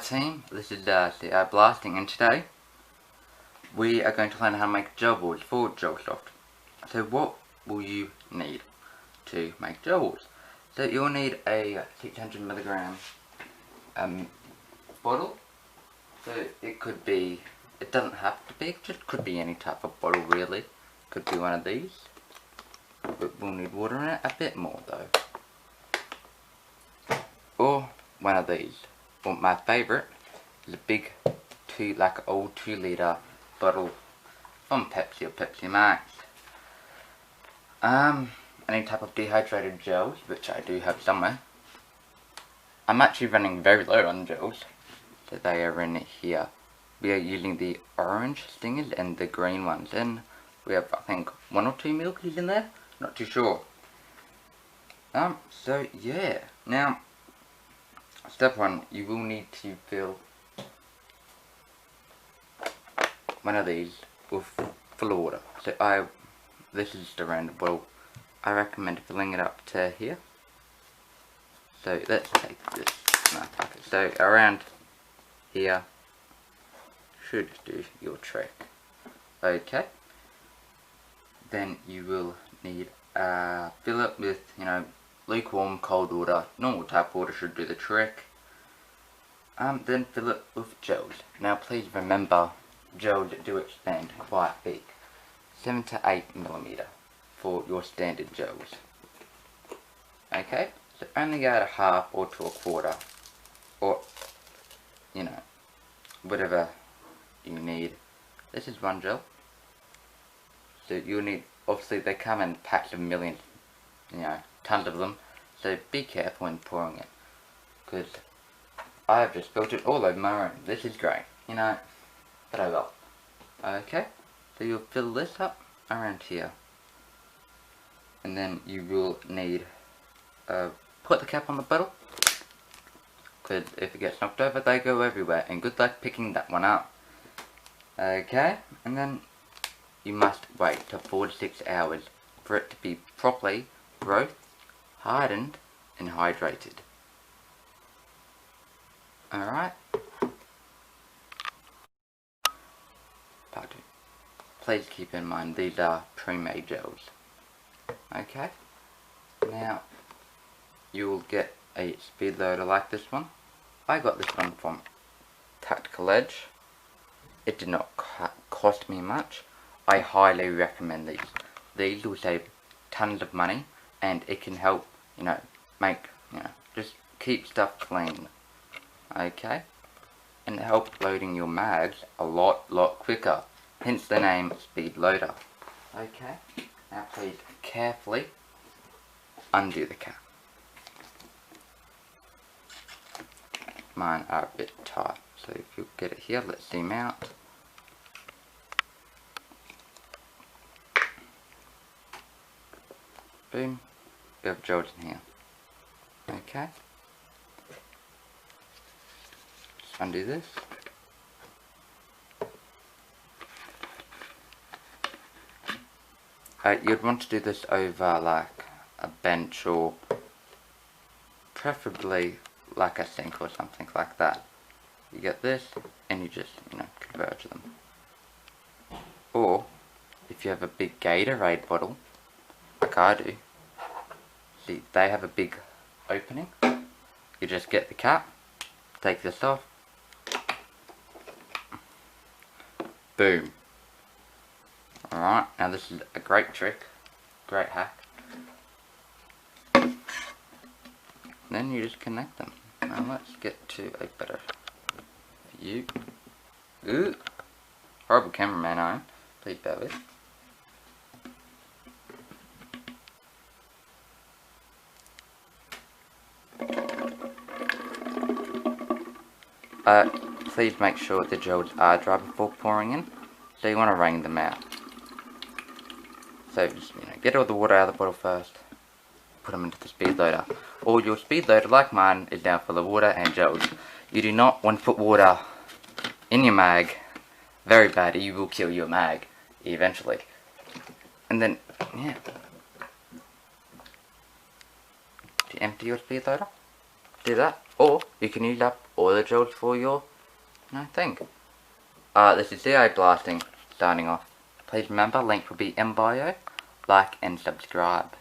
Team, this is the Blasting, and today we are going to learn how to make gel balls for gelsoft. So what will you need to make gel balls? So you'll need a 600mg bottle. So it could be, it doesn't have to be, it just could be any type of bottle really. Could be one of these, but we'll need water in it, a bit more though. Or one of these. Well, my favourite is a big old 2 litre bottle from Pepsi or Pepsi Max. Any type of dehydrated gels, which I do have somewhere. I'm actually running very low on gels, so they are in here. We are using the orange stingers and the green ones, and we have I think 1 or 2 milkies in there, not too sure. So yeah, now step 1, you will need to fill one of these with full of water. So this is just a random bottle. I recommend filling it up to here. So let's take this bucket. So around here should do your trick. Okay. Then you will need fill it with lukewarm cold water. Normal tap water should do the trick. Then fill it with gels. Now please remember, gels do expand quite big, 7 to 8mm for your standard gels. Okay, so only go to half or to a quarter, or whatever you need. This is one gel. So you'll need, obviously they come in packs of millions, tons of them. So be careful when pouring it, because I have just spilled it all over my room. This is great, but I will. Okay, so you'll fill this up around here, and then you will need put the cap on the bottle, because if it gets knocked over they go everywhere, and good luck picking that one up. Okay, and then you must wait till 4 to 6 hours for it to be properly growth, hardened and hydrated. Alright? Part 2. Please keep in mind these are pre-made gels. Okay? Now, you will get a speed loader like this one. I got this one from Tactical Edge. It did not cost me much. I highly recommend these. These will save tons of money, and it can help, make, just keep stuff clean. Okay? And help loading your mags a lot quicker. Hence the name Speed Loader. Okay? Now please carefully undo the cap. Mine are a bit tight, so if you get it here, let's zoom out. Boom. We have gels in here. Okay. Just undo this. You'd want to do this over like a bench, or preferably like a sink or something like that. You get this and you just converge them. Or if you have a big Gatorade bottle like I do, see they have a big opening. You just get the cap, take this off, boom. Alright, now this is a great trick, great hack. Then you just connect them. Now let's get to a better view. Ooh, horrible cameraman I am. Please bear with. Please make sure the gels are dry before pouring in. So you want to wring them out. So just get all the water out of the bottle first. Put them into the speed loader. Or your speed loader, like mine, is now full of water and gels. You do not want to put water in your mag. Very bad. You will kill your mag eventually. And then, to empty your speed loader, do that. Or you can use up all the drills for your thing. This is zero blasting starting off. Please remember, link will be in bio. Like and subscribe.